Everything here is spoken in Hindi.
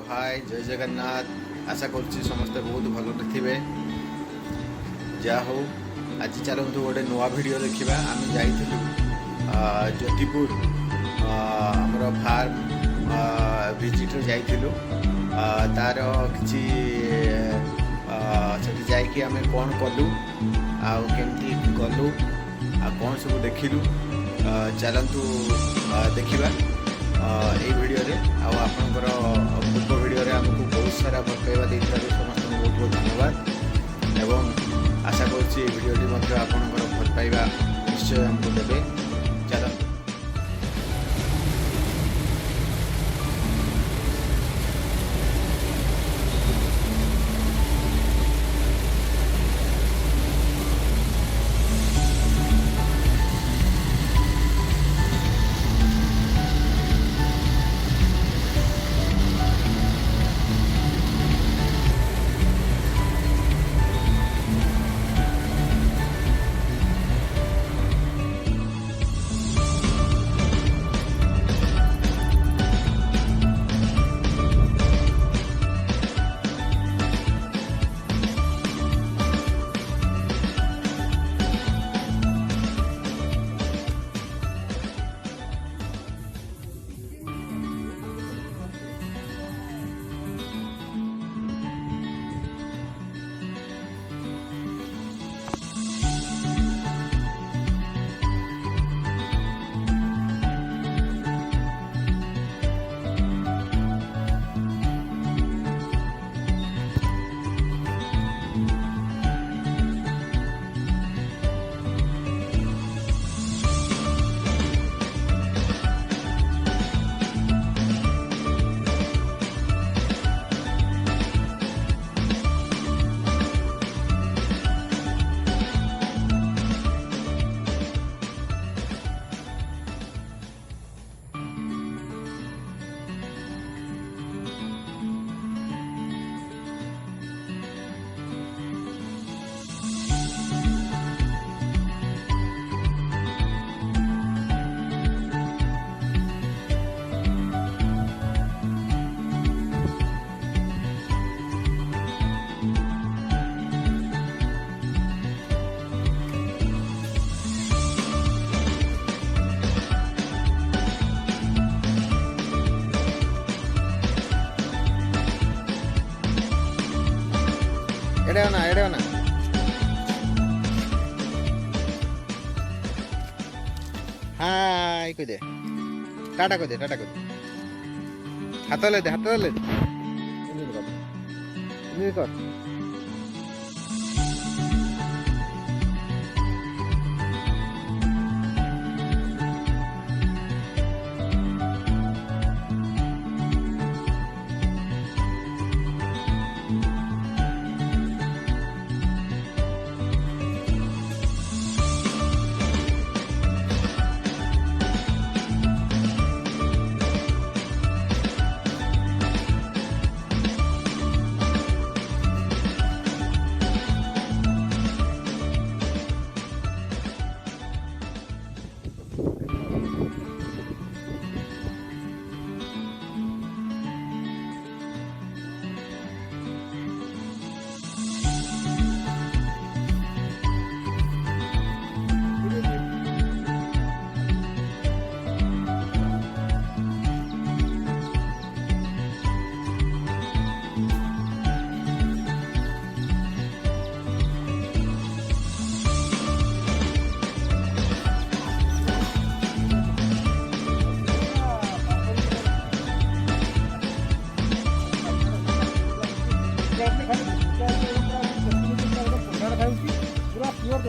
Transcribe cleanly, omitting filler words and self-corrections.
हाय जय जगन्नाथ। आशा करुच्ची समस्ते बहुत भल थे। जहा हो आज चलतु गोटे नुआ भिडियो देखा। आम जाइलु ज्योतिपुर आमर फार्म विजिट जाइलु तार कि जाकि आम कौन कलु आमती गलु कौन सब देखिलु चलतु देखा ये भिडियो रे आपणकर पूर्व भिडियो रे आमको बहुत सारा भल पाइबा देइथिबारु समस्त बहुत बहुत धन्यवाद एवं आशा करुच्ची भिडियोटी आपणकर भल पाइबा निश्चय हमको देवे। चलतु एड़े हाय को दे टाटा को दे हाथ ले दे कर पूरा प्योर